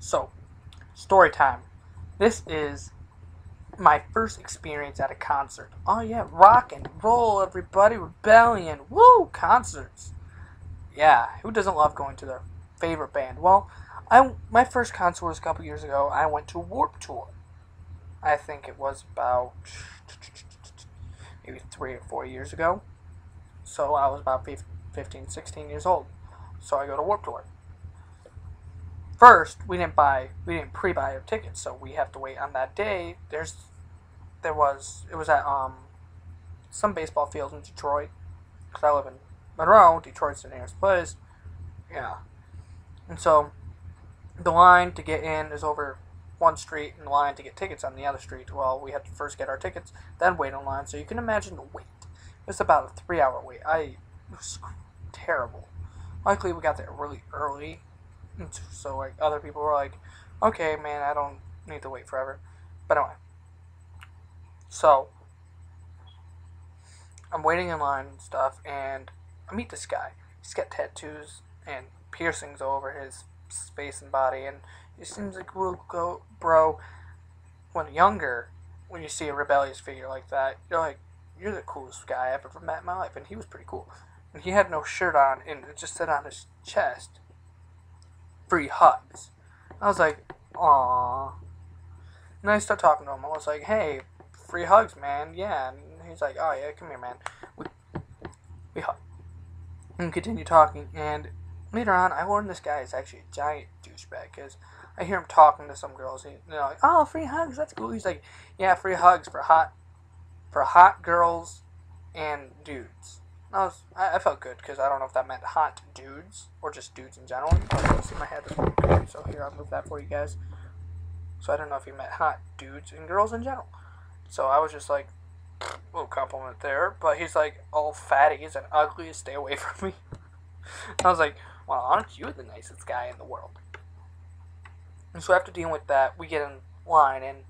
So, story time. This is my first experience at a concert. Oh yeah, rock and roll, everybody, rebellion, woo, concerts. Yeah, who doesn't love going to their favorite band? Well, my first concert was a couple years ago. I went to Warped Tour. I think it was about maybe 3 or 4 years ago. So I was about 15, 16 years old. So I go to Warped Tour. First, we didn't pre-buy our tickets, so we have to wait on that day. It was at some baseball field in Detroit, because I live in Monroe. Detroit's the nearest place. Yeah, and so the line to get in is over one street, and the line to get tickets on the other street. Well, we had to first get our tickets, then wait in line. So you can imagine the wait. It was about a 3 hour wait. It was terrible. Luckily, we got there really early, so like other people were like, "Okay, man, I don't need to wait forever." But anyway, so I'm waiting in line and stuff, and I meet this guy. He's got tattoos and piercings all over his face and body, and he seems like a real bro. When younger, when you see a rebellious figure like that, you're like, you're the coolest guy I've ever met in my life, and he was pretty cool. And he had no shirt on, and it just said on his chest, "Free hugs." I was like, "Aww." And I started talking to him. I was like, "Hey, free hugs, man. Yeah." And he's like, "Oh yeah, come here, man." We we hug and continue talking. And later on, I learned this guy is actually a giant douchebag because I hear him talking to some girls. And they're like, "Oh, free hugs. That's cool." He's like, "Yeah, free hugs for hot girls and dudes." I felt good because I don't know if that meant hot dudes or just dudes in general. You can see my head is weird, so here I'll move that for you guys. So I don't know if he meant hot dudes and girls in general. So I was just like, little compliment there. But he's like, all fatties and ugly, stay away from me. I was like, well, aren't you the nicest guy in the world? And so after dealing with that, we get in line, and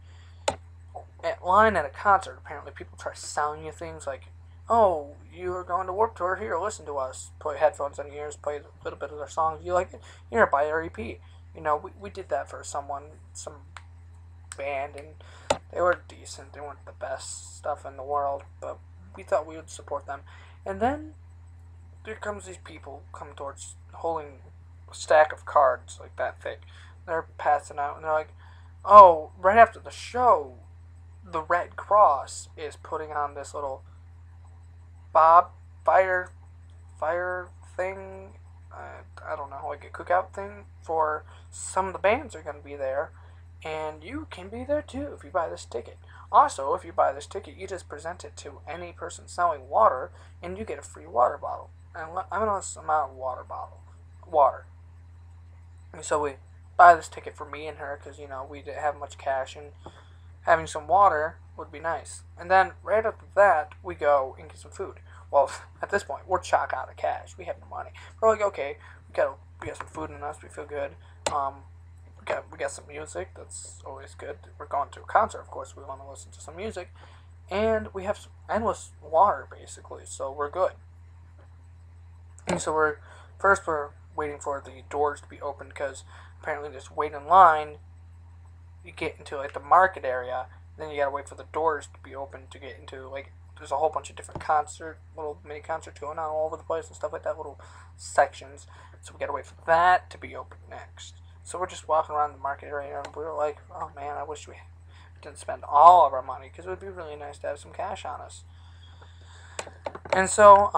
at a concert, apparently people try selling you things like, "Oh, you are going to Warped Tour, here, listen to us." Put headphones on your ears, play a little bit of their songs. You like it? Here, buy our EP. We did that for some band, and they were decent. They weren't the best stuff in the world, but we thought we would support them. And then there comes these people come towards holding a stack of cards like that thick. They're passing out, and they're like, "Oh, right after the show, the Red Cross is putting on this little Bob fire thing. I don't know, like a cookout thing for some of the bands are going to be there, and you can be there too if you buy this ticket. Also, if you buy this ticket, you just present it to any person selling water, and you get a free water bottle. And I'm gonna amount of water. And so we buy this ticket for me and her because we didn't have much cash, and having some water would be nice. And then right after that, we go and get some food. Well, at this point, we're chock out of cash. We have no money. We're like, okay, we got some food in us. We feel good. We got some music. That's always good. We're going to a concert, of course. We want to listen to some music, and we have some endless water basically. So we're good. And so we're waiting for the doors to be opened because apparently just wait in line. You get into like the market area, then you gotta wait for the doors to be open to get into like there's a whole bunch of different little mini concerts going on all over the place and stuff like that, little sections. So we gotta wait for that to be open next. So we're just walking around the market area, and we were like, "Oh man, I wish we didn't spend all of our money because it would be really nice to have some cash on us." And so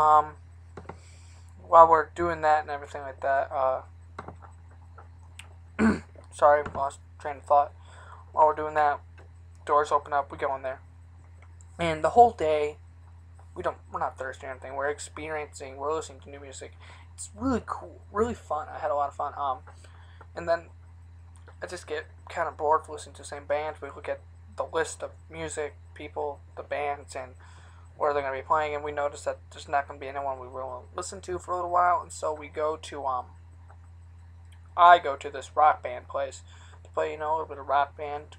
while we're doing that and everything like that, sorry, lost train of thought. While we're doing that, doors open up, we go in there. And the whole day, we're not thirsty or anything. We're listening to new music. It's really cool, really fun. I had a lot of fun. And then I just get kind of bored of listening to the same bands. We look at the list of music, people, the bands, and where they're going to be playing, and we notice that there's not going to be anyone we will listen to for a little while, and so we go to I go to this rock band place to play, a little bit of rock band.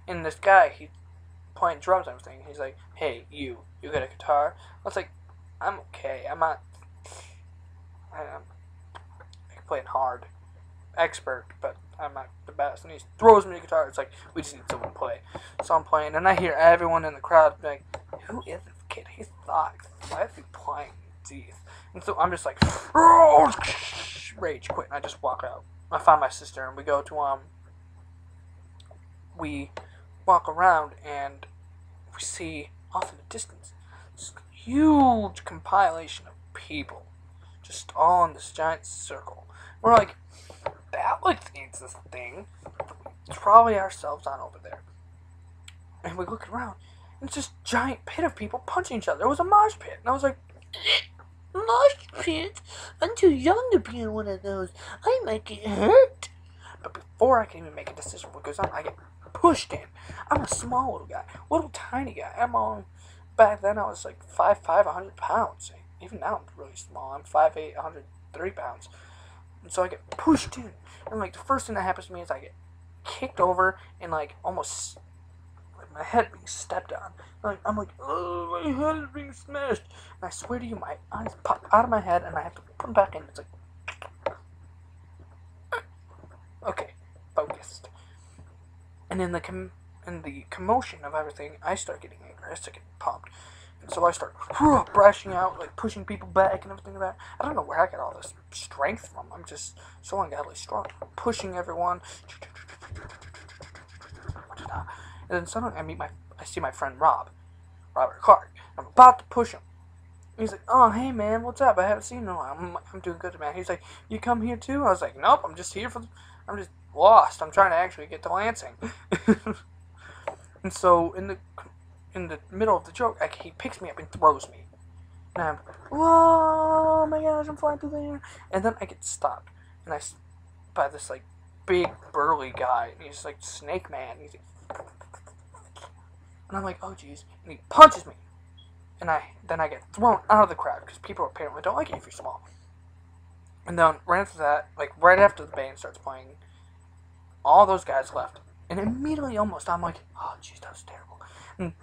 And this guy, he's playing drums and everything. He's like, "Hey, you got a guitar?" I was like, "I'm okay. I'm not. I'm playing hard. expert, but I'm not the best. And he throws me the guitar. It's like, we just need someone to play. So I'm playing, and I hear everyone in the crowd be like, who is this kid? He sucks. Why is he playing? Jeez. And so I'm just like, rage quit, and I just walk out. I find my sister, and we go to, we walk around, and we see off in the distance this huge compilation of people just all in this giant circle. We're like, that needs this thing. It's probably ourselves on over there. And we look around, and it's this giant pit of people punching each other. It was a mosh pit. And I was like, mosh pit? I'm too young to be in one of those. I might get hurt. But before I can even make a decision what goes on, I get pushed in. I'm a small little guy. Little tiny guy. Back then I was like 5'5", 100 pounds. Even now I'm really small. I'm 5'8", 103 pounds. And so I get pushed in. And like the first thing that happens to me is I get kicked over and like almost like my head being stepped on. Like I'm like, oh, my head is being smashed. And I swear to you, my eyes pop out of my head and I have to put them back in. It's like, okay, focused. And in the commotion of everything, I start getting angry. I start getting pumped. And so I start brashing out, like pushing people back and everything like that. I don't know where I get all this strength from. I'm just so ungodly strong. Pushing everyone. And then suddenly I see my friend Robert Clark. I'm about to push him. He's like, oh, hey, man, what's up? I haven't seen you in a while. I'm doing good, man. He's like, you come here, too? I was like, nope, I'm just lost. I'm trying to actually get to Lansing. And so, in the middle of the joke, he picks me up and throws me. And I'm, whoa, oh my gosh, I'm flying through the air. And then I get stopped. And by this, like, big, burly guy. And he's like, Snake Man. He's like, and I'm like, oh, jeez. And he punches me. And then I get thrown out of the crowd because people apparently don't like you if you're small. And then right after that, like right after the band starts playing, all those guys left. And immediately almost I'm like, oh jeez, that was terrible. And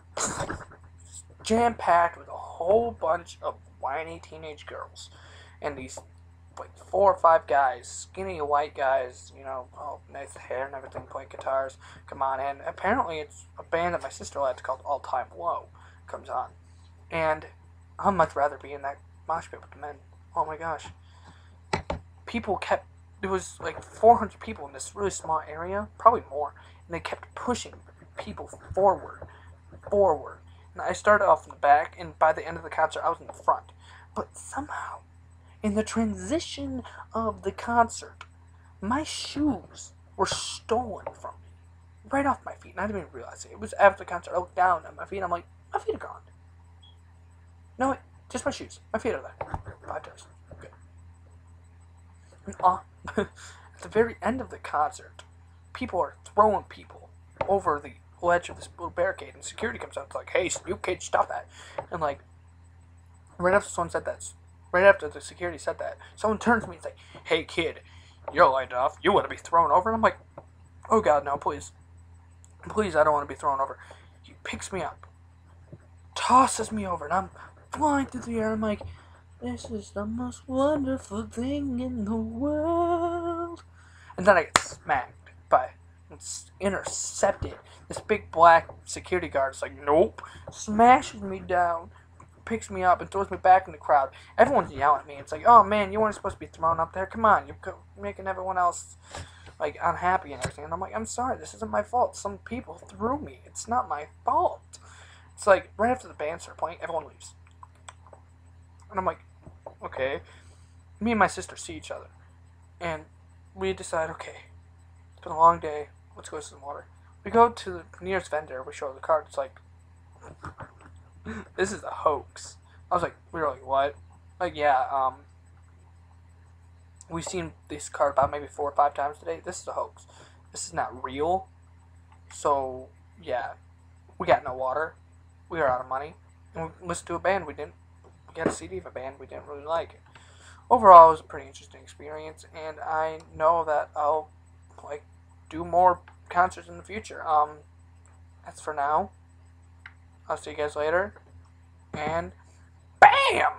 jam-packed with a whole bunch of whiny teenage girls. And these like 4 or 5 guys, skinny white guys, all nice hair and everything, playing guitars, come on in. Apparently it's a band that my sister likes called All Time Low comes on. And I'd much rather be in that mosh pit with the men. Oh my gosh. There was like 400 people in this really small area, probably more, and they kept pushing people forward. And I started off in the back, and by the end of the concert, I was in the front. But somehow, in the transition of the concert, my shoes were stolen from me. Right off my feet, and I didn't even realize it. It was after the concert, I looked down at my feet, and I'm like, my feet are gone. No, wait, just my shoes. My feet are there. 5 pairs. Good. And at the very end of the concert, people are throwing people over the ledge of this little barricade, and security comes out. It's like, hey, you kids, stop that. And like, right after the security said that, someone turns to me and is like, hey, kid, you're light off. You want to be thrown over? And I'm like, oh God, no, please. Please, I don't want to be thrown over. He picks me up, tosses me over, and I'm flying through the air. I'm like, this is the most wonderful thing in the world. And then I get smacked by, intercepted. This big black security guard is like, nope. Smashes me down, picks me up, and throws me back in the crowd. Everyone's yelling at me. It's like, oh man, you weren't supposed to be thrown up there. Come on, you're making everyone else like unhappy and everything. And I'm like, I'm sorry, this isn't my fault. Some people threw me. It's not my fault. It's like, right after the band started playing, everyone leaves. And I'm like, okay. Me and my sister see each other. And we decide, okay, it's been a long day. Let's go to some water. We go to the nearest vendor. We show the card. It's like, this is a hoax. We were like, what? Like, yeah, we've seen this card about maybe 4 or 5 times today. This is a hoax. This is not real. So, yeah, we got no water. We were out of money. And we listened to a band we got a CD of a band we didn't really like. Overall, it was a pretty interesting experience, and I know that I'll do more concerts in the future. That's for now. I'll see you guys later, and BAM!